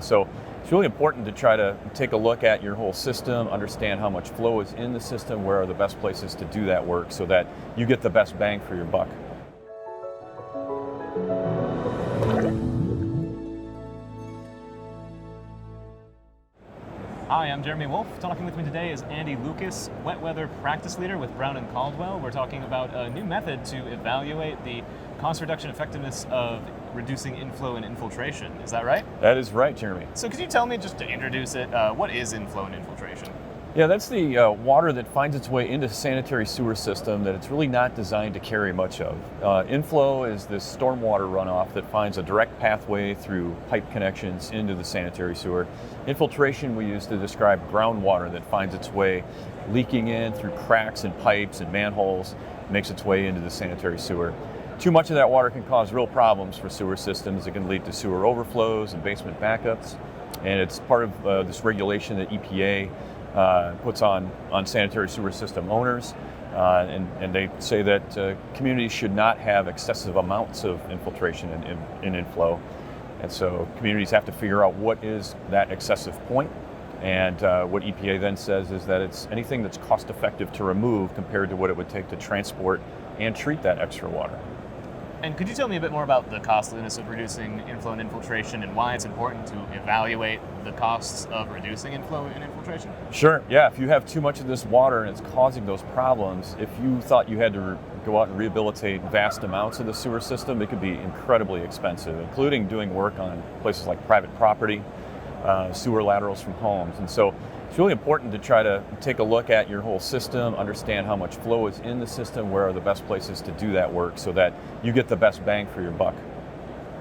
so it's really important to try to take a look at your whole system, understand how much flow is in the system, where are the best places to do that work so that you get the best bang for your buck. Hi, I'm Jeremy Wolf. Talking with me today is Andy Lukas, wet weather practice leader with Brown and Caldwell. We're talking about a new method to evaluate the cost reduction effectiveness of reducing inflow and infiltration. Is that right? That is right, Jeremy. So could you tell me, just to introduce it, what is inflow and infiltration? Yeah, that's the water that finds its way into the sanitary sewer system that it's really not designed to carry much of. Inflow is this stormwater runoff that finds a direct pathway through pipe connections into the sanitary sewer. Infiltration we use to describe groundwater that finds its way leaking in through cracks in pipes and manholes, makes its way into the sanitary sewer. Too much of that water can cause real problems for sewer systems. It can lead to sewer overflows and basement backups, and it's part of this regulation that EPA puts on sanitary sewer system owners, and they say that communities should not have excessive amounts of infiltration and inflow. And so communities have to figure out what is that excessive point. And what EPA then says is that it's anything that's cost effective to remove compared to what it would take to transport and treat that extra water. And could you tell me a bit more about the costliness of reducing inflow and infiltration and why it's important to evaluate the costs of reducing inflow and infiltration? Sure, yeah. If you have too much of this water and it's causing those problems, if you thought you had to go out and rehabilitate vast amounts of the sewer system, it could be incredibly expensive, including doing work on places like private property, sewer laterals from homes. And so it's really important to try to take a look at your whole system, understand how much flow is in the system, where are the best places to do that work so that you get the best bang for your buck.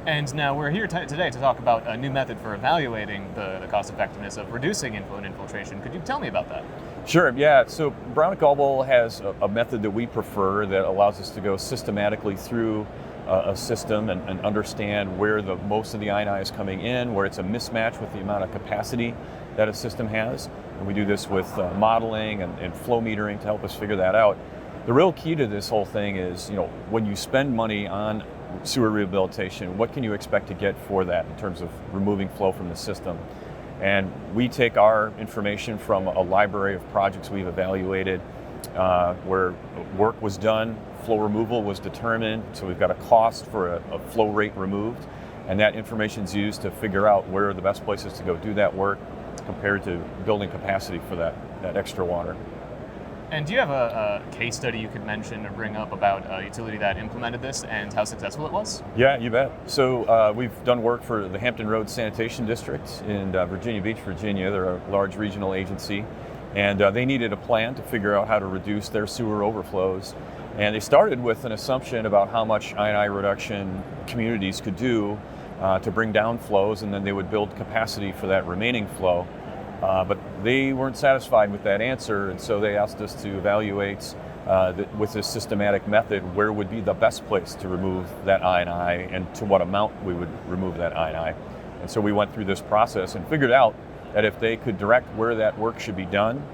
And now we're here today to talk about a new method for evaluating the cost effectiveness of reducing inflow and infiltration. Could you tell me about that? Sure, yeah. So Brown and Caldwell has a method that we prefer that allows us to go systematically through a system and understand where the most of the I&I is coming in, where it's a mismatch with the amount of capacity that a system has. And we do this with modeling and flow metering to help us figure that out. The real key to this whole thing is, when you spend money on sewer rehabilitation, what can you expect to get for that in terms of removing flow from the system? And we take our information from a library of projects we've evaluated where work was done, flow removal was determined, so we've got a cost for a flow rate removed, and that information is used to figure out where are the best places to go do that work compared to building capacity for that extra water. And do you have a case study you could mention or bring up about a utility that implemented this and how successful it was? Yeah, you bet. So we've done work for the Hampton Roads Sanitation District in Virginia Beach, Virginia. They're a large regional agency, and they needed a plan to figure out how to reduce their sewer overflows. And they started with an assumption about how much I&I reduction communities could do to bring down flows, and then they would build capacity for that remaining flow. But they weren't satisfied with that answer, and so they asked us to evaluate with this systematic method where would be the best place to remove that I&I and to what amount we would remove that I&I. And so we went through this process and figured out that if they could direct where that work should be done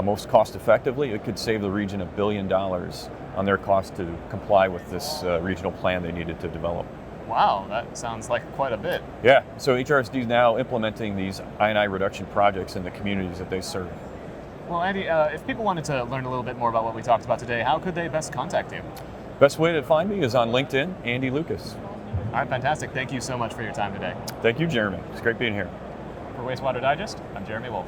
most cost effectively, it could save the region $1 billion on their cost to comply with this regional plan they needed to develop. Wow, that sounds like quite a bit. Yeah, so HRSD is now implementing these I&I reduction projects in the communities that they serve. Well, Andy, if people wanted to learn a little bit more about what we talked about today, how could they best contact you? Best way to find me is on LinkedIn, Andy Lukas. All right, fantastic. Thank you so much for your time today. Thank you, Jeremy. It's great being here. For Wastewater Digest, I'm Jeremy Wolf.